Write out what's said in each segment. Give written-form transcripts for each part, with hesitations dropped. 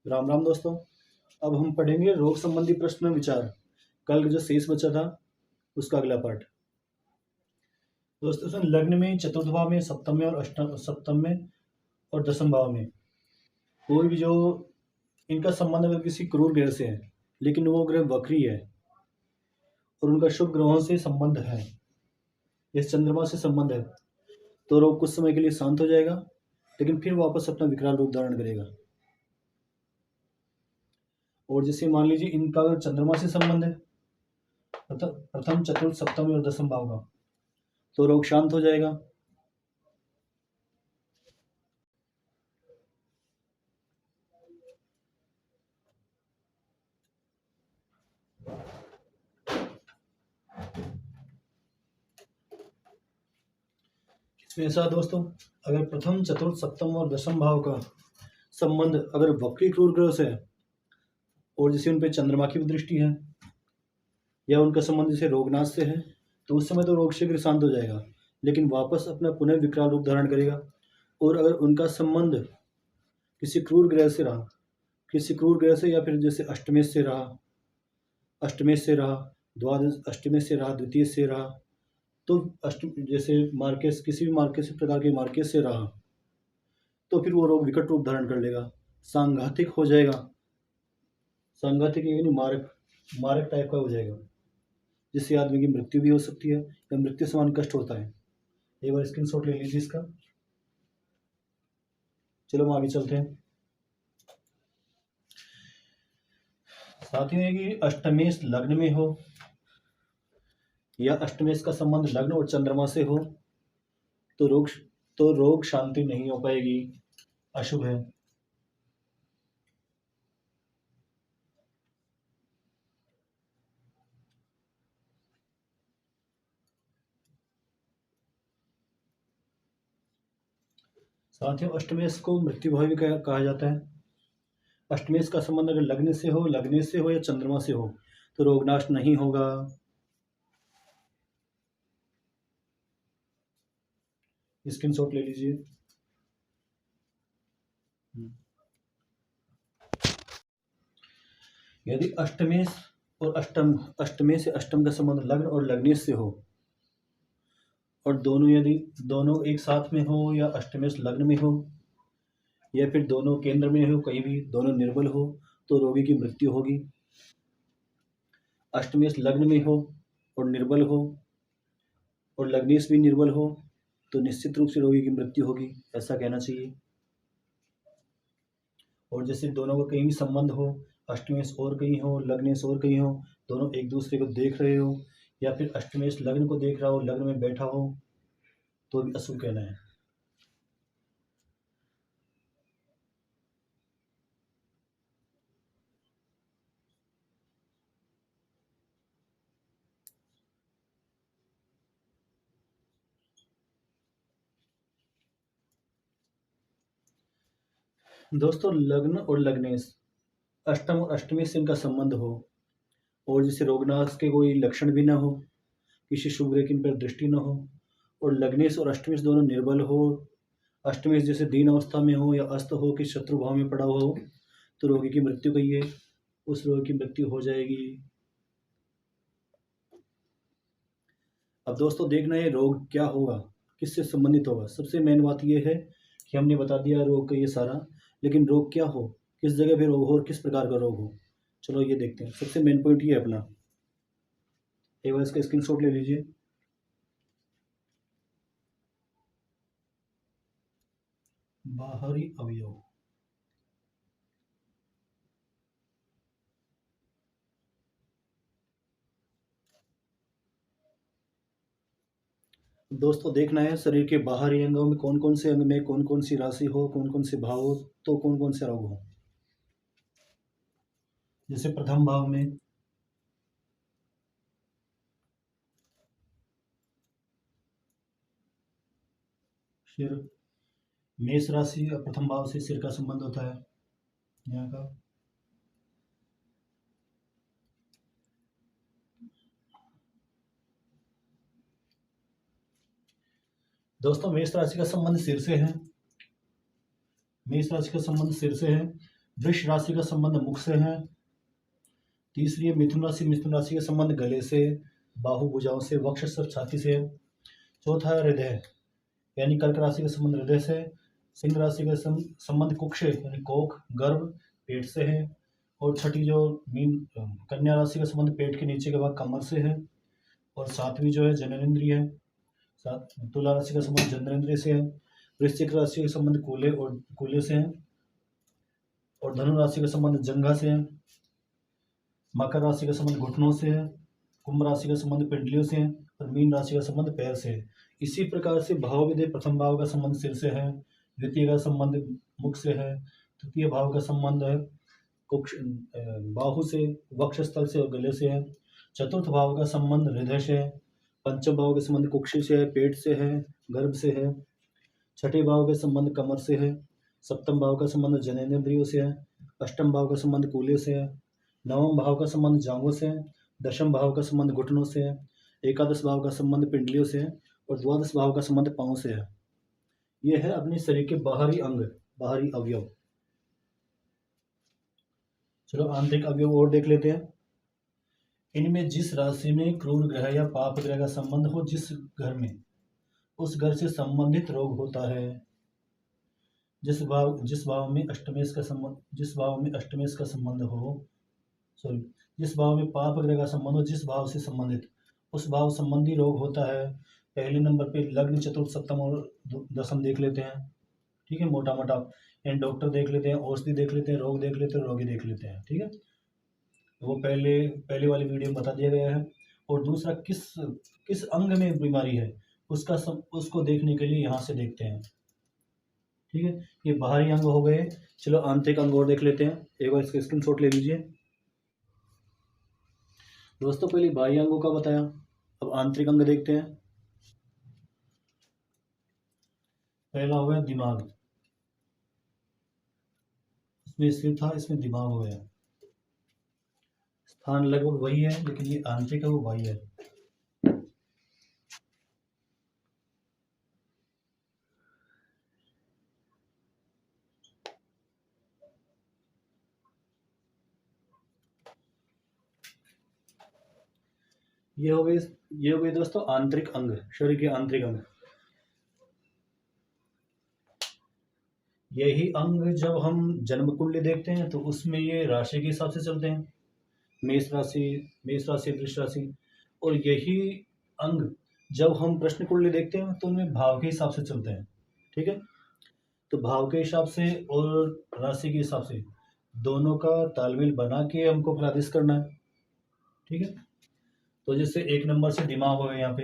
राम राम दोस्तों। अब हम पढ़ेंगे रोग संबंधी प्रश्न विचार। कल जो शेष बचा था उसका अगला पार्ट। दोस्तों लग्न में, चतुर्थ भाव में, सप्तम में और अष्टम, सप्तम में और दसम भाव में कोई भी जो इनका संबंध अगर किसी क्रूर ग्रह से है लेकिन वो ग्रह वक्री है और उनका शुभ ग्रहों से संबंध है, इस चंद्रमा से संबंध है, तो रोग कुछ समय के लिए शांत हो जाएगा लेकिन फिर वापस अपना विकराल रूप धारण करेगा। और जैसे मान लीजिए इनका अगर चंद्रमा से संबंध है, प्रथम, चतुर्थ, सप्तम और दसम भाव का, तो रोग शांत हो जाएगा। इसमें ऐसा दोस्तों, अगर प्रथम, चतुर्थ, सप्तम और दसम भाव का संबंध अगर वक्री क्रूर ग्रह से है और जैसे उन पे चंद्रमा की भी दृष्टि है या उनका संबंध जैसे रोगनाश से है, तो उस समय तो रोग शीघ्र शांत हो जाएगा लेकिन वापस अपना पुनः विकराल रूप धारण करेगा। और अगर उनका संबंध किसी क्रूर ग्रह से रहा, किसी क्रूर ग्रह से या फिर जैसे अष्टमेश से रहा, अष्टमेश से रहा, द्वादश अष्टमेश से रहा, द्वितीय से रहा, तो अष्ट जैसे मार्केस, किसी भी मार्केस प्रकार के मार्केस से रहा, तो फिर वो रोग विकट रूप धारण कर लेगा, सांघातिक हो जाएगा। सांघातिक यानी मारक, मारक टाइप का हो जाएगा, जिससे आदमी की मृत्यु भी हो सकती है या मृत्यु समान कष्ट होता है। एक बार स्क्रीनशॉट ले लीजिए इसका। चलो हम आगे चलते हैं। साथियों है कि अष्टमेश लग्न में हो या अष्टमेश का संबंध लग्न और चंद्रमा से हो तो रोग शांति नहीं हो पाएगी, अशुभ है। साथियों अष्टमेश को मृत्यु भाव भी कहा जाता है। अष्टमेश का संबंध अगर लग्न से हो या चंद्रमा से हो तो रोगनाश नहीं होगा। स्क्रीनशॉट ले लीजिए। यदि अष्टमेश और अष्टमेश से अष्टम का संबंध लग्न और लग्नेश से हो और दोनों एक साथ में हो या अष्टमेश लग्न में हो या फिर दोनों केंद्र में हो, कहीं भी दोनों निर्बल हो, तो रोगी की मृत्यु होगी। अष्टमेश लग्न में हो और निर्बल हो और लग्नेश भी निर्बल हो तो निश्चित रूप से रोगी की मृत्यु होगी, ऐसा कहना चाहिए। और जैसे दोनों का कहीं भी संबंध हो, अष्टमेश और कहीं हो, लग्नेश और कहीं हो, दोनों एक दूसरे को देख रहे हो या फिर अष्टमेश लग्न को देख रहा हो, लग्न में बैठा हो, तो भी अशुभ कहना है। दोस्तों लग्न और लग्नेश, अष्टम और अष्टमेश से इनका संबंध हो और जैसे रोगनाश के कोई लक्षण भी ना हो, किसी शुभ ग्रह की इन पर दृष्टि न हो और लग्नेश और अष्टमेश दोनों निर्बल हो, अष्टमेश जैसे दीन अवस्था में हो या अस्त हो कि शत्रु भाव में पड़ा हुआ हो, तो रोगी की मृत्यु कही है, उस रोगी की मृत्यु हो जाएगी। अब दोस्तों देखना है रोग क्या होगा, किससे संबंधित होगा। सबसे मेन बात यह है कि हमने बता दिया रोग का ये सारा, लेकिन रोग क्या हो, किस जगह पे रोग हो और किस प्रकार का रोग हो, चलो ये देखते हैं। सबसे मेन पॉइंट ये है अपना, एक बार इसका स्क्रीनशॉट ले लीजिए। बाहरी अवयव, दोस्तों देखना है शरीर के बाहरी अंगों में कौन कौन से अंग में कौन कौन सी राशि हो, कौन कौन से भाव हो, तो कौन कौन से रोग हो। जैसे प्रथम भाव में सिर, मेष राशि और प्रथम भाव से सिर का संबंध होता है यहाँ का। दोस्तों मेष राशि का संबंध सिर से है, मेष राशि का संबंध सिर से है वृष राशि का संबंध मुख से है। तीसरी है मिथुन राशि, मिथुन राशि का संबंध गले से, बाहु भुजाओं से, वक्ष सब छाती से है। चौथा है हृदय, यानी कर्क राशि का संबंध हृदय से। सिंह राशि का संबंध कुक्ष यानी कोख, गर्भ, पेट से है। और छठी जो मीन कन्या राशि का संबंध पेट के नीचे के भाग कमर से है। और सातवीं जो है जननेंद्रिय है। तुला राशि का संबंध जननेंद्रिय से है। वृश्चिक राशि का संबंध कूले से है। और धनु राशि का संबंध जंघा से है। मकर राशि का संबंध घुटनों से है। कुंभ राशि का संबंध पिंडलियों से है। और मीन राशि का संबंध पैर से है। इसी प्रकार से भाव विधेय प्रथम भाव का संबंध सिर से है, द्वितीय का संबंध मुख से है, तृतीय भाव का संबंध है बाहु से, वक्षस्थल से और गले से है। चतुर्थ भाव का संबंध हृदय से है। पंचम भाव का संबंध कुक्षी से है, पेट से है, गर्भ से है। छठे भाव का संबंध कमर से है। सप्तम भाव का संबंध जननेंद्रियों से है। अष्टम भाव का संबंध कूल्य से है। नवम भाव का संबंध जांघों से है। दशम भाव का संबंध घुटनों से है। एकादश भाव का संबंध पिंडलियों से है। और द्वादश भाव का संबंध पांव से है। यह है अपने शरीर के बाहरी अंग, बाहरी अवयव। चलो आंतरिक अवयव और देख लेते हैं। इनमें जिस राशि में क्रूर ग्रह या पाप ग्रह का संबंध हो, जिस घर में, उस घर से संबंधित रोग होता है। जिस भाव में अष्टमेश का संबंध हो, जिस भाव में पाप ग्रह का संबंध हो, जिस भाव से संबंधित, उस भाव संबंधी रोग होता है। पहले नंबर पे लग्न, चतुर्थ, सप्तम और दशम देख लेते हैं। ठीक है, मोटा मोटा एंड डॉक्टर देख लेते हैं, औषधि देख लेते हैं, रोग देख लेते हैं, रोगी देख लेते हैं। ठीक है, वो पहले वाली वीडियो में बता दिया गया है। और दूसरा किस अंग में बीमारी है उसको देखने के लिए यहाँ से देखते हैं। ठीक है, ये बाहरी अंग हो गए। चलो आंतरिक अंग और देख लेते हैं। एक बार इसका स्क्रीनशॉट ले लीजिए दोस्तों। पहले बाह्य अंगों का बताया, अब आंतरिक अंग देखते हैं। पहला हो गया दिमाग, इसमें सिर था, इसमें दिमाग हो गया। स्थान लगभग वही है, लेकिन ये आंतरिक है, वो बाह्य है। ये हो गए दोस्तों आंतरिक अंग, शरीर के आंतरिक अंग। यही अंग जब हम जन्म कुंडली देखते हैं तो उसमें ये राशि के हिसाब से चलते हैं, मेष राशि, वृष राशि। और यही अंग जब हम प्रश्न कुंडली देखते हैं तो उनमें भाव के हिसाब से चलते हैं। ठीक है, तो भाव के हिसाब से और राशि के हिसाब से दोनों का तालमेल बना के हमको प्रादेश करना है। ठीक है, तो जैसे 1 नंबर से दिमाग हो गए, यहाँ पे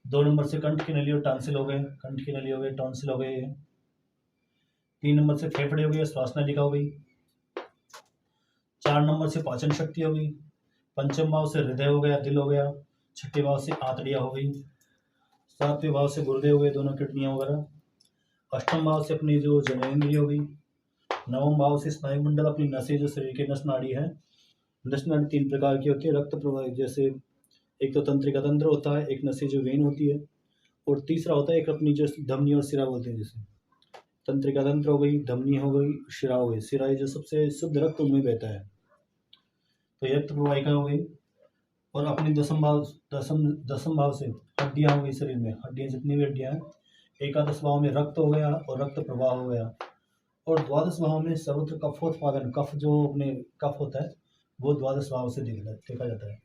2 नंबर से कंठ की नली और टॉन्सिल हो गए, कंठ की नली हो गए, टॉन्सिल हो गए। 3 नंबर से फेफड़े हो गए, श्वास नलिका हो गई। 4 नंबर से पाचन शक्ति हो गई। पंचम भाव से हृदय हो गया, दिल हो गया। छठे भाव से आंतड़ियाँ हो गई। 7वें भाव से गुर्दे हो गए, दोनों किडनियाँ वगैरह। अष्टम भाव से अपनी जो जननेंद्रिय हो गई। 9वें भाव से स्नायु मंडल, अपनी नसें, जो शरीर के नस नाड़ी है। नस नाड़ी 3 प्रकार की होती है, रक्त प्रवाह, जैसे एक तो तंत्रिका तंत्र होता है, एक नसें जो वेन होती है, और तीसरा होता है एक अपनी जो धमनी और शिरा बोलते हैं। जैसे तंत्रिका तंत्र हो गई, धमनी हो गई, शिरा हो गई। शिरा जो सबसे शुद्ध रक्त उनमें बहता है, तो ये रक्त प्रवाहिका हो गई। और अपनी दसम भाव से हड्डियाँ हो गई, शरीर में हड्डियाँ, जितनी भी हड्डियाँ हैं। एकादश भाव में रक्त हो गया और रक्त प्रवाह हो गया। और द्वादश भाव में सर्वत्र कफोत्पादन, कफ जो अपने कफ होता है वो द्वादश भाव से देखा जाता है।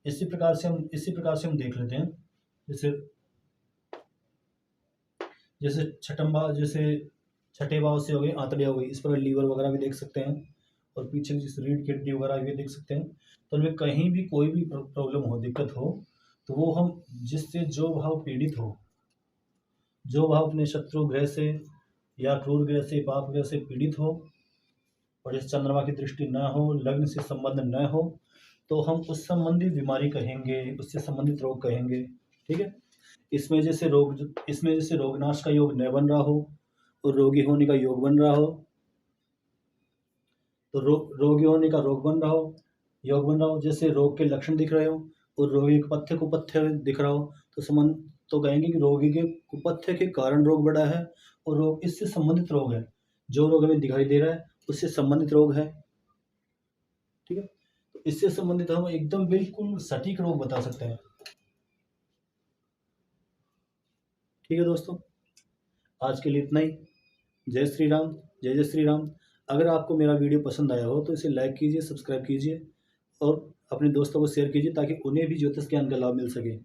इसी प्रकार से हम देख लेते हैं। जैसे छठे भाव से हो गई आंतड़ियाँ हो गई, इस पर लीवर वगैरह भी देख सकते हैं। और पीछे जैसे रीढ़ की हड्डी वगैरह भी देख सकते हैं। तो उनमें कहीं भी कोई भी प्रॉब्लम हो, दिक्कत हो, तो वो हम जिससे जो भाव पीड़ित हो, जो भाव अपने शत्रु ग्रह से या क्रूर ग्रह से, पाप ग्रह से पीड़ित हो, और इस चंद्रमा की दृष्टि न हो, लग्न से संबंध न हो, तो हम उस संबंधी बीमारी कहेंगे, उससे संबंधित रोग कहेंगे। ठीक है, इसमें जैसे रोगनाश का योग न बन रहा हो और रोगी होने का योग बन रहा हो, तो रोगी होने का योग बन रहा हो, जैसे रोग के लक्षण दिख रहे हो और रोगी के कुपथ्य दिख रहा हो, तो कहेंगे कि रोगी के कुपथ्य के कारण रोग बढ़ा है और रोग इससे संबंधित रोग है। जो रोग हमें दिखाई दे रहा है उससे संबंधित रोग है। ठीक है, तो इससे संबंधित हम एकदम बिल्कुल सटीक रोग बता सकते हैं। ठीक है दोस्तों, आज के लिए इतना ही। जय श्री राम, जय जय श्री राम। अगर आपको मेरा वीडियो पसंद आया हो तो इसे लाइक कीजिए, सब्सक्राइब कीजिए और अपने दोस्तों को शेयर कीजिए ताकि उन्हें भी ज्योतिष ज्ञान का लाभ मिल सके।